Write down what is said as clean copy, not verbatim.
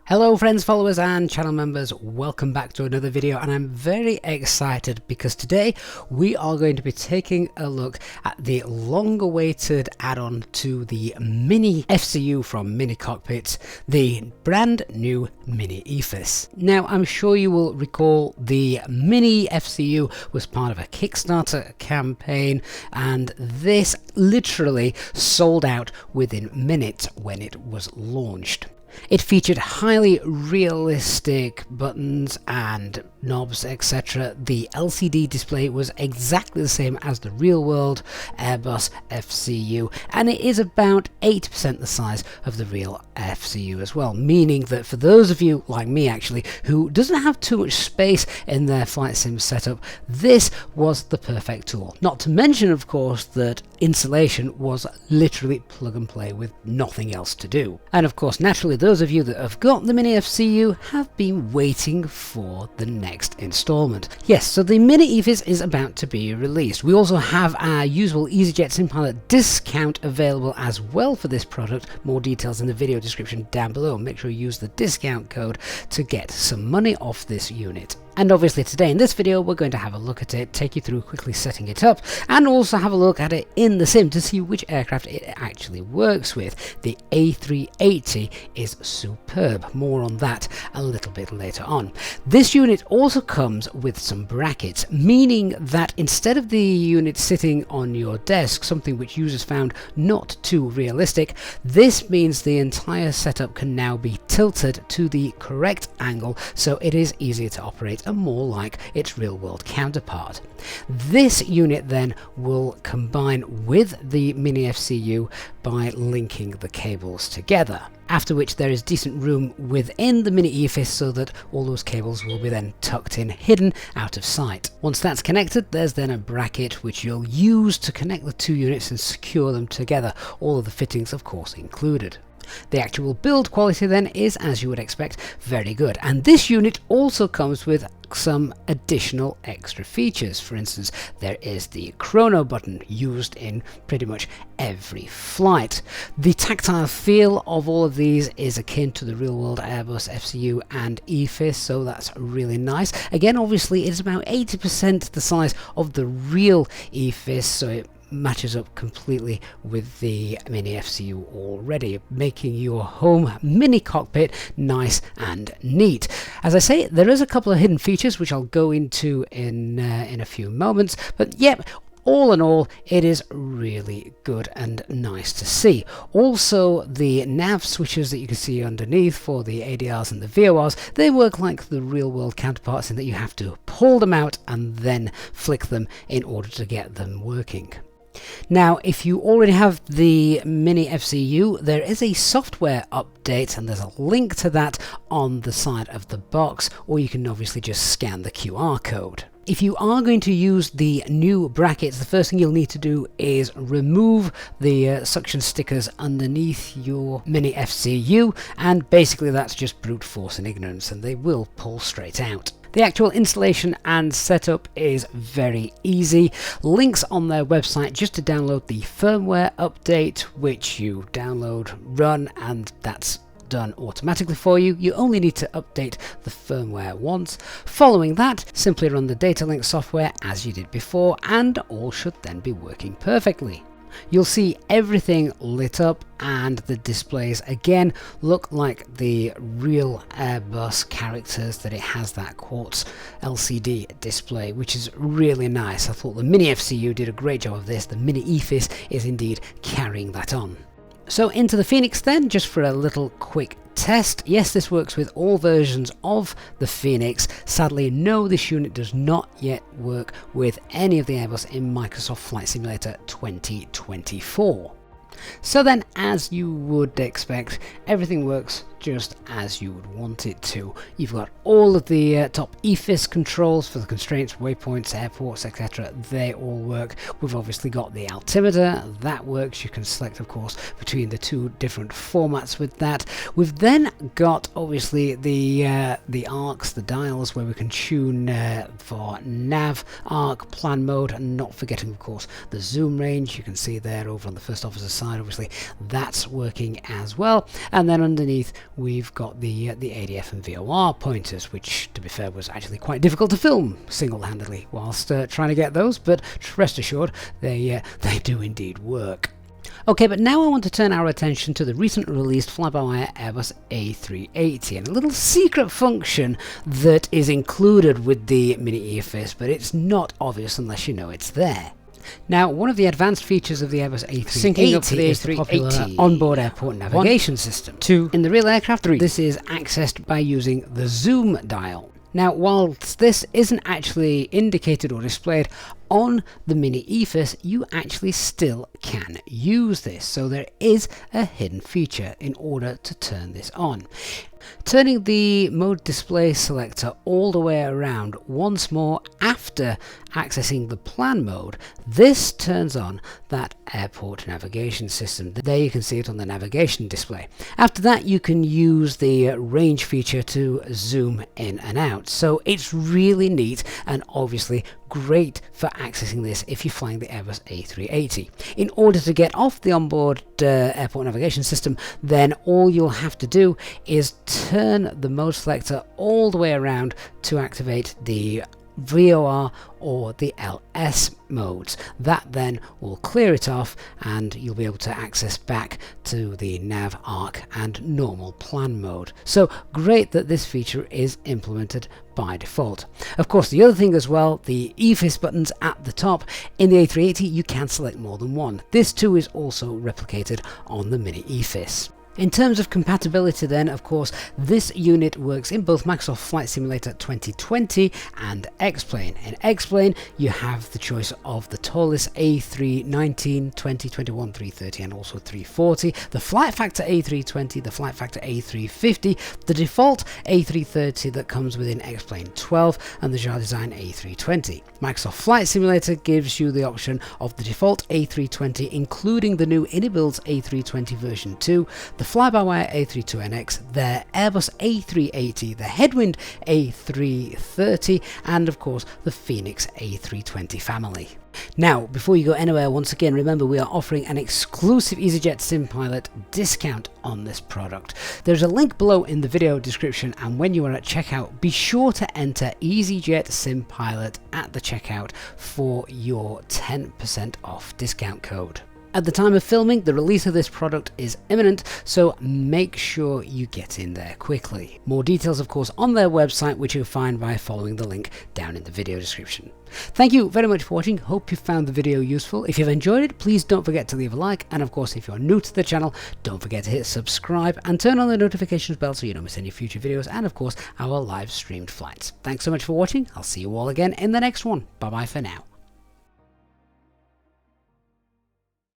Hello friends, followers and channel members, welcome back to another video, and I'm very excited because today we are going to be taking a look at the long awaited add-on to the MiniFCU from MiniCockpits, the brand new MiniEFIS. Now I'm sure you will recall the MiniFCU was part of a Kickstarter campaign, and this literally sold out within minutes when it was launched. It featured highly realistic buttons and knobs, etc. The LCD display was exactly the same as the real-world Airbus FCU, and it is about 8% the size of the real FCU as well, meaning that for those of you like me actually who doesn't have too much space in their flight sim setup, this was the perfect tool. Not to mention, of course, that installation was literally plug and play with nothing else to do. And of course, naturally, those of you that have got the MiniFCU have been waiting for the next installment. Yes, so the MiniEFIS is about to be released. We also have our usual EasyJet SimPilot discount available as well for this product. More details in the video description down below. Make sure you use the discount code to get some money off this unit. And obviously today in this video we're going to have a look at it, take you through quickly setting it up, and also have a look at it in the sim to see which aircraft it actually works with. The A380 is superb, more on that a little bit later on. This unit also comes with some brackets, meaning that instead of the unit sitting on your desk, something which users found not too realistic, this means the entire setup can now be tilted to the correct angle, so it is easier to operate and more like its real-world counterpart. This unit then will combine with the MiniFCU by linking the cables together, after which there is decent room within the MiniEFIS so that all those cables will be then tucked in, hidden out of sight. Once that's connected, there's then a bracket which you'll use to connect the two units and secure them together, all of the fittings of course included. The actual build quality then is, as you would expect, very good, and this unit also comes with some additional extra features. For instance, there is the chrono button used in pretty much every flight. The tactile feel of all of these is akin to the real-world Airbus FCU and EFIS, so that's really nice. Again, obviously it's about 80% the size of the real EFIS, so it matches up completely with the MiniFCU already, making your home mini cockpit nice and neat. As I say, there is a couple of hidden features which I'll go into in a few moments, but yep, all in all, it is really good and nice to see. Also, the nav switches that you can see underneath for the ADRs and the VORs, they work like the real-world counterparts in that you have to pull them out and then flick them in order to get them working. Now, if you already have the MiniFCU, there is a software update, and there's a link to that on the side of the box, or you can obviously just scan the QR code. If you are going to use the new brackets, the first thing you'll need to do is remove the suction stickers underneath your MiniFCU, and basically that's just brute force and ignorance, and they will pull straight out. The actual installation and setup is very easy. Links on their website just to download the firmware update, which you download, run, and that's done automatically for you. You only need to update the firmware once. Following that, simply run the data link software as you did before, and all should then be working perfectly. You'll see everything lit up, and the displays again look like the real Airbus characters, that it has that quartz LCD display, which is really nice. I thought the MiniFCU did a great job of this. The MiniEFIS is indeed carrying that on. So into the Phoenix then, just for a little quick test. Yes, this works with all versions of the Phoenix. Sadly, no, this unit does not yet work with any of the Airbus in Microsoft Flight Simulator 2024. So then, as you would expect, everything works just as you would want it to. You've got all of the top EFIS controls for the constraints, waypoints, airports, etc. They all work. We've obviously got the altimeter, that works. You can select, of course, between the two different formats with that. We've then got obviously the arcs, the dials, where we can tune for nav, arc, plan mode, and not forgetting, of course, the zoom range. You can see there over on the first officer side, obviously that's working as well. And then underneath we've got the ADF and VOR pointers, which, to be fair, was actually quite difficult to film single-handedly whilst trying to get those, but rest assured, they do indeed work. Okay, but now I want to turn our attention to the recently released fly-by-wire Airbus A380 and a little secret function that is included with the MiniEFIS, but it's not obvious unless you know it's there. Now, one of the advanced features of the Airbus A380 syncing up to the is the popular onboard airport navigation system. 2. In the real aircraft, 3. This is accessed by using the zoom dial. Now, whilst this isn't actually indicated or displayed on the MiniEFIS, you actually still can use this. So there is a hidden feature in order to turn this on. Turning the mode display selector all the way around once more after accessing the plan mode, this turns on that airport navigation system. There you can see it on the navigation display. After that, you can use the range feature to zoom in and out. So it's really neat and obviously great for accessing this if you're flying the Airbus A380. In order to get off the onboard airport navigation system, then all you'll have to do is turn the mode selector all the way around to activate the VOR or the LS modes. That then will clear it off and you'll be able to access back to the nav, arc and normal plan mode. So great that this feature is implemented by default. Of course, the other thing as well, the EFIS buttons at the top. In the A380 you can select more than one. This too is also replicated on the MiniEFIS. In terms of compatibility then, of course, this unit works in both Microsoft Flight Simulator 2020 and X-Plane. In X-Plane, you have the choice of the tallest A319, 20, 21, 330 and also 340, the Flight Factor A320, the Flight Factor A350, the default A330 that comes within X-Plane 12 and the JAR Design A320. Microsoft Flight Simulator gives you the option of the default A320 including the new Inibuilds A320 version 2, the fly-by-wire A32NX, the Airbus A380, the Headwind A330 and of course the Phoenix A320 family. Now, before you go anywhere, once again, remember we are offering an exclusive EasyJet SimPilot discount on this product. There's a link below in the video description, and when you are at checkout, be sure to enter EasyJet SimPilot at the checkout for your 10% off discount code. At the time of filming, the release of this product is imminent, so make sure you get in there quickly. More details, of course, on their website, which you'll find by following the link down in the video description. Thank you very much for watching. Hope you found the video useful. If you've enjoyed it, please don't forget to leave a like, and of course, if you're new to the channel, don't forget to hit subscribe and turn on the notifications bell so you don't miss any future videos and of course our live streamed flights. Thanks so much for watching. I'll see you all again in the next one. Bye bye for now.